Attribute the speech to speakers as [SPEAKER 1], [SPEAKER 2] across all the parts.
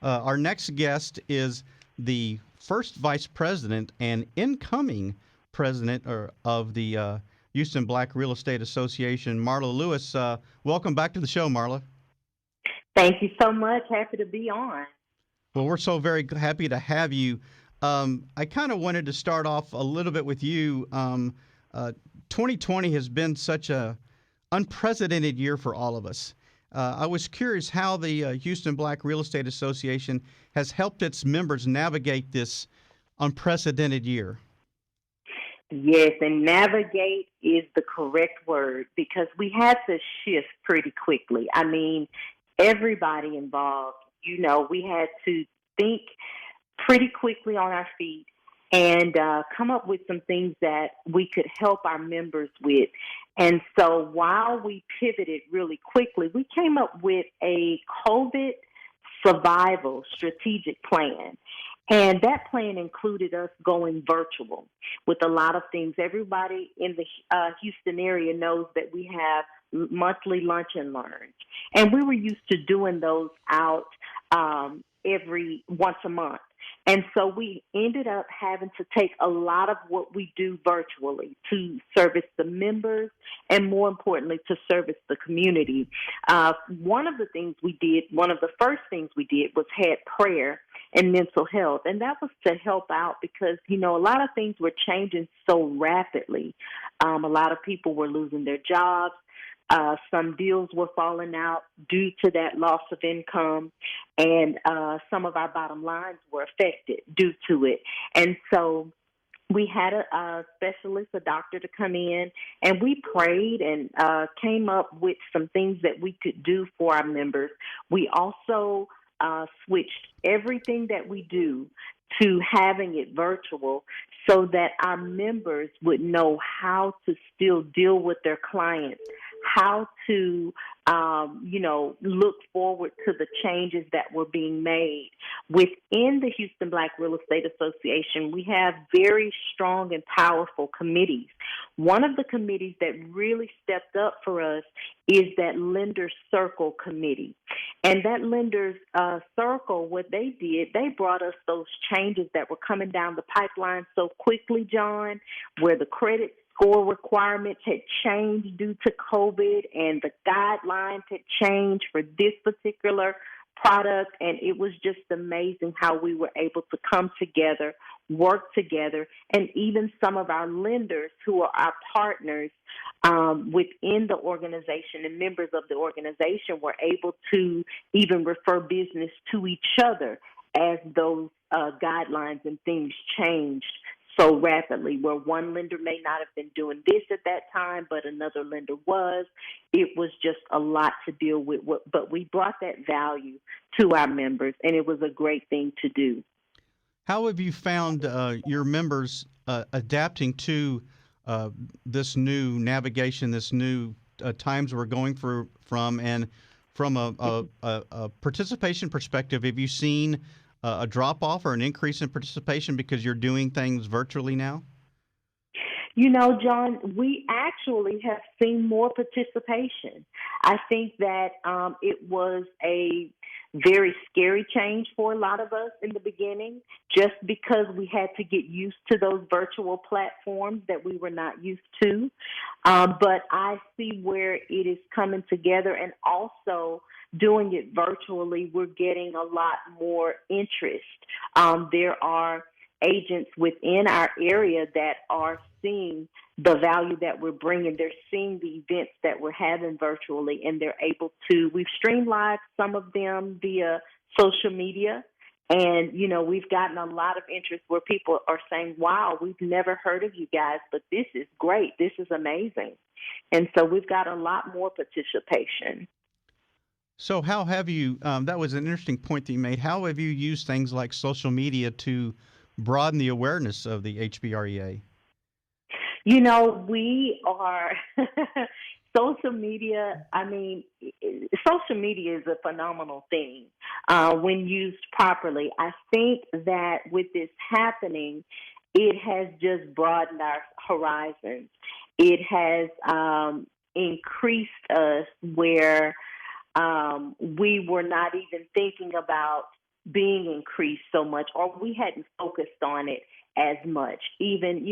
[SPEAKER 1] Our next guest is the first vice president and incoming president of the Houston Black Real Estate Association, Marla Lewis. Welcome back to the show, Marla.
[SPEAKER 2] Thank you so much. Happy to be on.
[SPEAKER 1] Well, we're so very happy to have you. I kind of wanted to start off a little bit with you. 2020 has been such a unprecedented year for all of us. I was curious how the Houston Black Real Estate Association has helped its members navigate this unprecedented year.
[SPEAKER 2] Yes, and navigate is the correct word because we had to shift pretty quickly. I mean, everybody involved, we had to think pretty quickly on our feet and come up with some things that we could help our members with. And so while we pivoted really quickly, we came up with a COVID survival strategic plan. And that plan included us going virtual with a lot of things. Everybody in the Houston area knows that we have monthly lunch and learns. And we were used to doing those out every once a month. And so we ended up having to take a lot of what we do virtually to service the members and, more importantly, to service the community. One of the first things we did was had prayer and mental health. And that was to help out because, a lot of things were changing so rapidly. A lot of people were losing their jobs. Some deals were falling out due to that loss of income, and some of our bottom lines were affected due to it. And so we had a specialist, a doctor, to come in, and we prayed and came up with some things that we could do for our members. We also switched everything that we do to having it virtual so that our members would know how to still deal with their clients, how to, look forward to the changes that were being made. Within the Houston Black Real Estate Association, we have very strong and powerful committees. One of the committees that really stepped up for us is that Lender Circle Committee. And that Lenders Circle, what they did, they brought us those changes that were coming down the pipeline so quickly, John, where the credit score requirements had changed due to COVID and the guidelines had changed for this particular product. And it was just amazing how we were able to come together, work together, and even some of our lenders who are our partners within the organization and members of the organization were able to even refer business to each other as those guidelines and things changed so rapidly, where one lender may not have been doing this at that time, but another lender was. It was just a lot to deal with, but we brought that value to our members, and it was a great thing to do.
[SPEAKER 1] How have you found your members adapting to this new navigation, this new times we're going from, and from a participation perspective, have you seen a drop-off or an increase in participation because you're doing things virtually now?
[SPEAKER 2] John, we actually have seen more participation. I think that it was a very scary change for a lot of us in the beginning, just because we had to get used to those virtual platforms that we were not used to. But I see where it is coming together, and also doing it virtually, we're getting a lot more interest. There are agents within our area that are seeing the value that we're bringing. They're seeing the events that we're having virtually, and they're able to, we've streamed live some of them via social media. And, we've gotten a lot of interest where people are saying, wow, we've never heard of you guys, but this is great. This is amazing. And so we've got a lot more participation.
[SPEAKER 1] So how have you, that was an interesting point that you made, how have you used things like social media to broaden the awareness of the HBREA?
[SPEAKER 2] We are, social media is a phenomenal thing when used properly. I think that with this happening, it has just broadened our horizons. It has increased us where we were not even thinking about being increased so much, or we hadn't focused on it as much, even,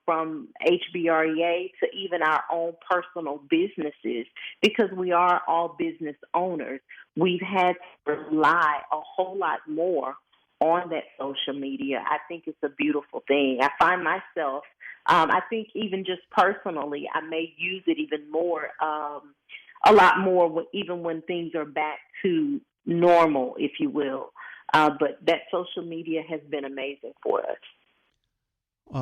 [SPEAKER 2] from HBREA to even our own personal businesses, because we are all business owners. We've had to rely a whole lot more on that social media. I think it's a beautiful thing. I find myself, I think even just personally, I may use it even more, a lot more, even when things are back to normal, if you will. But that social media has been amazing for us.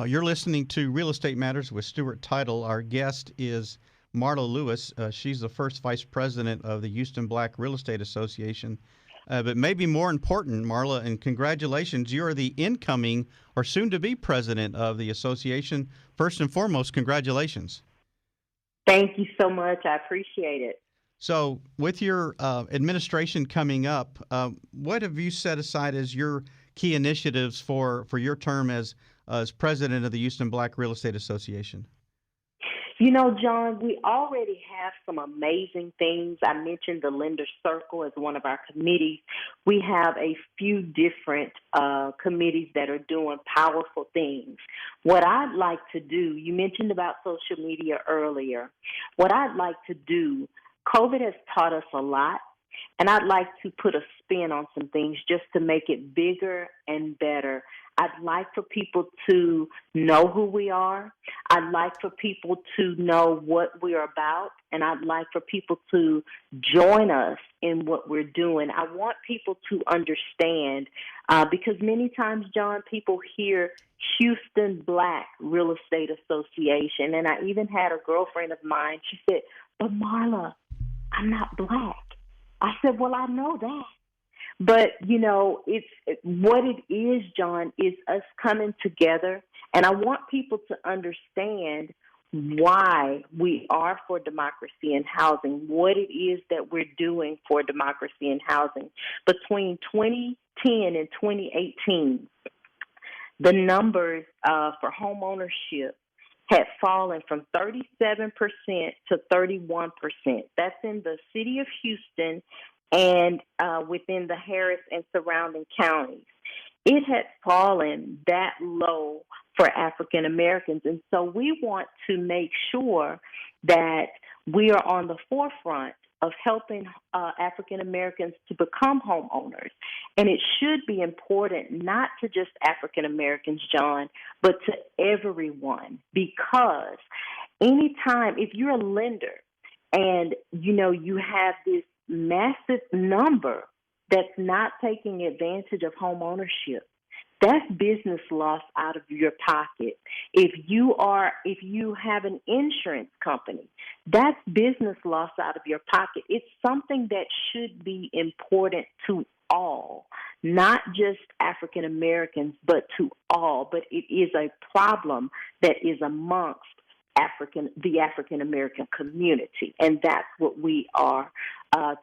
[SPEAKER 1] You're listening to Real Estate Matters with Stewart Title. Our guest is Marla Lewis. She's the first vice president of the Houston Black Real Estate Association. But maybe more important, Marla, and congratulations, you are the incoming or soon-to-be president of the association. First and foremost, congratulations.
[SPEAKER 2] Thank you so much. I appreciate it.
[SPEAKER 1] So with your administration coming up, what have you set aside as your key initiatives for your term as president of the Houston Black Real Estate Association?
[SPEAKER 2] John, we already have some amazing things. I mentioned the Lender Circle as one of our committees. We have a few different committees that are doing powerful things. What I'd like to do, you mentioned about social media earlier. What I'd like to do, COVID has taught us a lot, and I'd like to put a spin on some things just to make it bigger and better. I'd like for people to know who we are. I'd like for people to know what we're about, and I'd like for people to join us in what we're doing. I want people to understand, because many times, John, people hear Houston Black Real Estate Association, and I even had a girlfriend of mine, she said, "But Marla, I'm not Black." I said, "Well, I know that." But, what it is, John, is us coming together. And I want people to understand why we are for democracy in housing, what it is that we're doing for democracy in housing. Between 2010 and 2018, the numbers for home ownership had fallen from 37% to 31%. That's in the city of Houston and within the Harris and surrounding counties. It had fallen that low for African Americans. And so we want to make sure that we are on the forefront of helping African Americans to become homeowners. And it should be important not to just African Americans, John, but to everyone, because anytime, if you're a lender and, you have this massive number that's not taking advantage of home ownership, that's business loss out of your pocket. If you have an insurance company, that's business loss out of your pocket. It's something that should be important to all, not just African Americans, but to all. But it is a problem that is amongst the African American community, and that's what we are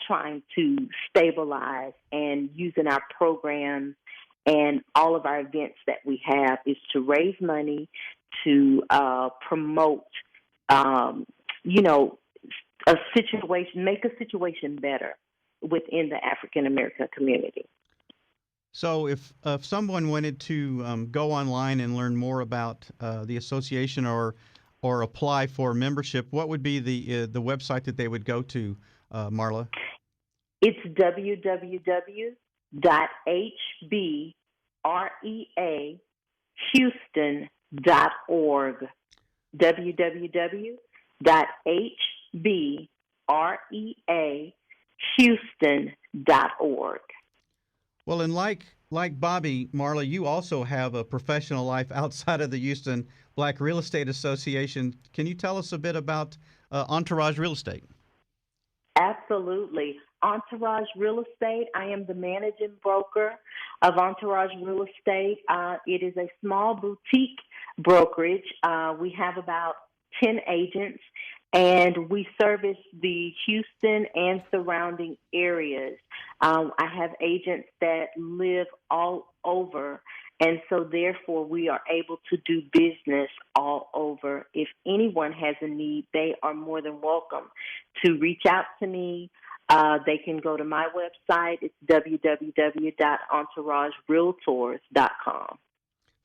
[SPEAKER 2] trying to stabilize, and using our programs and all of our events that we have is to raise money to promote, a situation, make a situation better within the African American community.
[SPEAKER 1] So if someone wanted to go online and learn more about the association or apply for membership, what would be the website that they would go to, Marla?
[SPEAKER 2] It's www.hbreahouston.org. www.hbreahouston.org.
[SPEAKER 1] Well, and like Bobby, Marla, you also have a professional life outside of the Houston Black Real Estate Association. Can you tell us a bit about Entourage Real Estate?
[SPEAKER 2] Absolutely. Entourage Real Estate, I am the managing broker of Entourage Real Estate. It is a small boutique brokerage. We have about 10 agents, and we service the Houston and surrounding areas. I have agents that live all over, and so therefore we are able to do business all over. If anyone has a need, they are more than welcome to reach out to me. They can go to my website. It's www.entouragerealtors.com.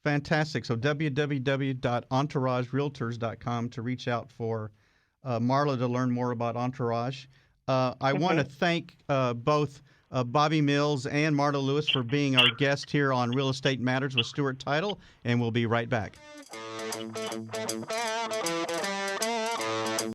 [SPEAKER 1] Fantastic. So www.entouragerealtors.com to reach out for Marla to learn more about Entourage. I want to thank both Bobby Mills and Marla Lewis for being our guest here on Real Estate Matters with Stewart Title, and we'll be right back.